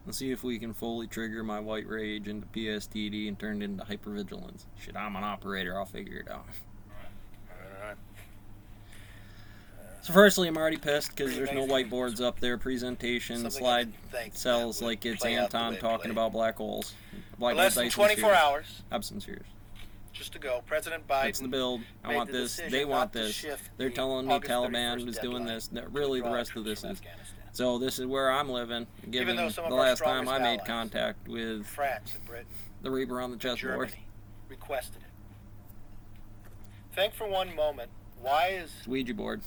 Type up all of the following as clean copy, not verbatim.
Let's see if we can fully trigger my white rage into PSTD and turn it into hypervigilance. Shit, I'm an operator. I'll figure it out. Alright. So firstly, I'm already pissed because there's no whiteboards up there. Presentation, slide cells like it's Anton talking about black holes. Black Less than 24 hours. Absent spheres. Just to go, President Biden. It's the build. I want this. They want this. They're telling me Taliban is doing this. Really, the rest of this is. So this is where I'm living. Given the last time I made contact with France and Britain, the Reaper on the chessboard. Germany requested it. Think for one moment, why is Ouija board.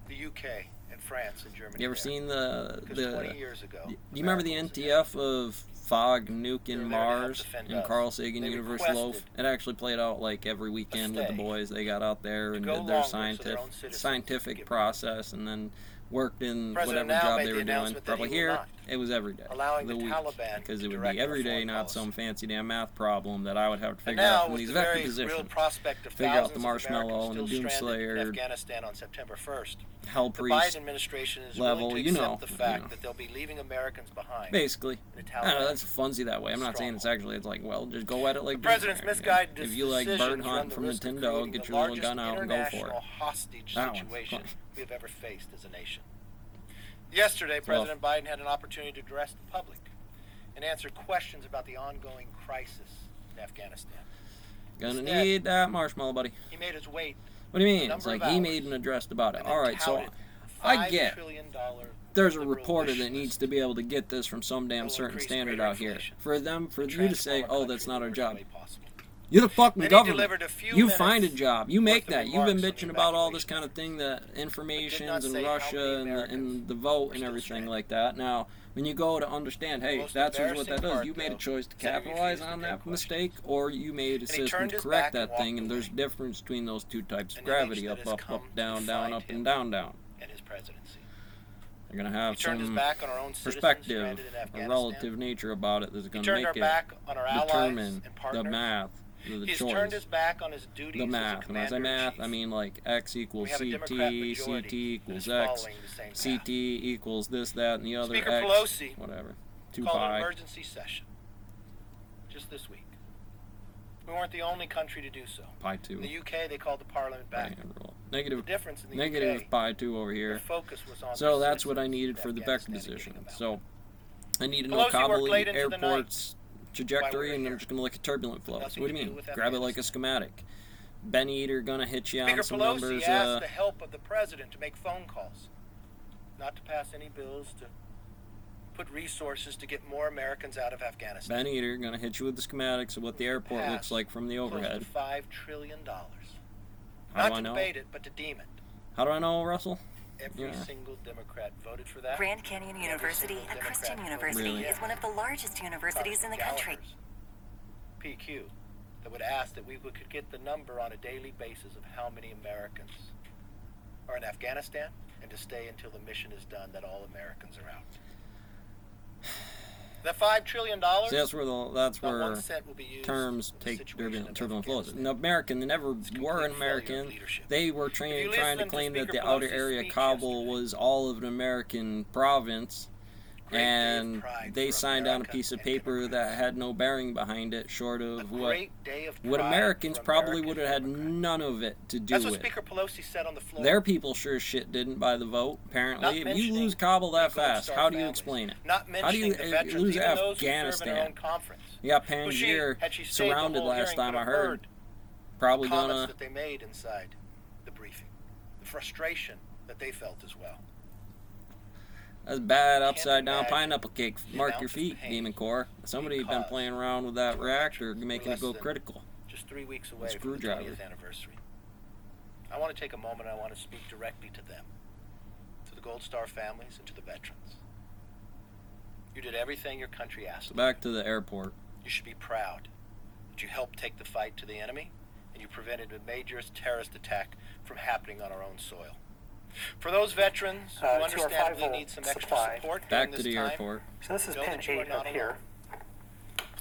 the UK and France and Germany? You ever seen the 20 years ago? Do you remember the NTF of Fog nuking Mars in Carl Sagan Universe Loaf? It actually played out like every weekend with the boys. They got out there and did their scientific process and then worked in whatever job they were doing. Probably here, it was every day, the week, because it would be every day, not some fancy damn math problem that I would have to figure out from these vector positions. Figure out the marshmallow and the doomslayer, Afghanistan on September 1st. hell The priest Biden administration is level, willing to you accept know, the fact that they'll be leaving Americans behind. basically. I don't know, that's funsy that way. I'm not saying it's actually, it's like, well, just go at it like the president's Doomslayer, misguided If you like bird hunt from Nintendo, get your little gun out and go for it. Hostage That one's situation fun. we have ever faced as a nation. Yesterday, President Biden had an opportunity to address the public and answer questions about the ongoing crisis in Afghanistan. Gonna need that marshmallow, buddy. He made his weight. What do you mean? It's like he made an address about it. Alright, so I get there's a reporter that needs to be able to get this from some damn certain standard out here. For you to say, oh, that's not our job. You're the fucking government. You find a job. You make that. You've been bitching about all this kind of thing, the informations and Russia and the vote and everything like that. Now, when you go to understand, hey, that's what that does. You made a choice to capitalize on that mistake, or you made a system to correct that thing, and there's a difference between those two types of gravity, up, up, up, down, down, up, and down, down. You're going to have some perspective, a relative nature about it that's going to make it determine the math, the choice, the math. And as I math, I mean like x equals CT, CT equals x, CT equals this, that, and the other, Speaker x, Pelosi whatever, 2 called an pi. emergency session just this week. We weren't the only country to do so. Pi 2. In the UK, they called the parliament back. Negative, The difference in the negative UK, pi 2 over the here. focus was on So their that's what I citizens needed in for the vector Afghanistan position. getting them out. So I need to know Pelosi worked Kabul late into the airport's trajectory, we're and I'm here. just going to look at turbulent flows. Nothing What do to you do mean? with Grab it like a Afghanistan. schematic. Ben Eater going to hit you Speaker on some Pelosi numbers. asked the help of the president to make phone calls, not to pass any bills, to put resources to get more Americans out of Afghanistan. Ben Eater going to hit you with the schematics of what the airport looks like from the overhead. Close to $5 trillion. How do Not I to know? debate it, but to deem it. How do I know, Russell? Every single Democrat voted for that. Grand Canyon University, a Christian university, Really? is one of the largest universities in the country. PQ, that would ask that we could get the number on a daily basis of how many Americans are in Afghanistan, and to stay until the mission is done, that all Americans are out. That $5 trillion. See, that's where 1 cent will be used terms for the take situation of turbulent flows. Afghanistan. An American, they never It's were complete an American. failure of leadership. They were If you trying to listen to claim that Speaker the outer Pelosi's area of speech Kabul yesterday, was all of an American province, Great day of and pride they for signed on a America piece of and paper Democrats. that had no bearing behind it, short A of what great day of what pride Americans for probably American would have had Democrats. none of it to do That's what with. Speaker Pelosi said on the floor. Their people sure as shit didn't buy the vote, apparently. Not If you mentioning lose Kabul that the Gold fast, Star how do you families. explain it? Not How do you mentioning the veterans, lose even those who serve in their Afghanistan? own conference. You got Who she, Panjshir had she stayed the surrounded whole last hearing, time could I have heard. Probably comments gonna. that they made inside the briefing, the frustration that they felt as well. That's bad Can't upside down imagine pineapple cake. the Mark amount your of feet, pain Demon Core. Somebody been caused playing around with that for reactor, veterans. making We're it go less than critical. Just 3 weeks away from the Screwdriver. 20th anniversary. I want to take a moment. I want to speak directly to them, to the Gold Star families, and to the veterans. You did everything your country asked. So back to the airport. You should be proud that you helped take the fight to the enemy, and you prevented a major terrorist attack from happening on our own soil. For those veterans who understandably need some extra support during Back this to the time, airport. So this is know pin that you are 8 not up here.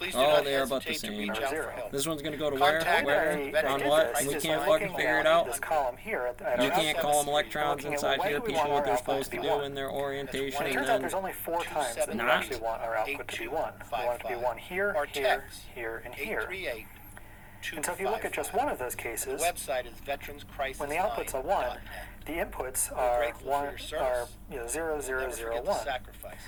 Please do Oh, not they are about the hesitate to same. reach out for help. This one's going to go to where? Contact Where? On what? We can't fucking figure it out. This column here at You our can't call them electrons looking at inside when here, do we people want what our they're output supposed to to be do one? in their orientation, It and turns out then there's only 4 times that we Not. actually want our output to be 1. We want it to be 1 here, Or here, text here, and here. 838 And so if you look at just one of those cases, the website is veteranscrisis9.net. when the output's a 1, the inputs are grateful for your service. 0, 0, Never 0, forget the 1. sacrifices.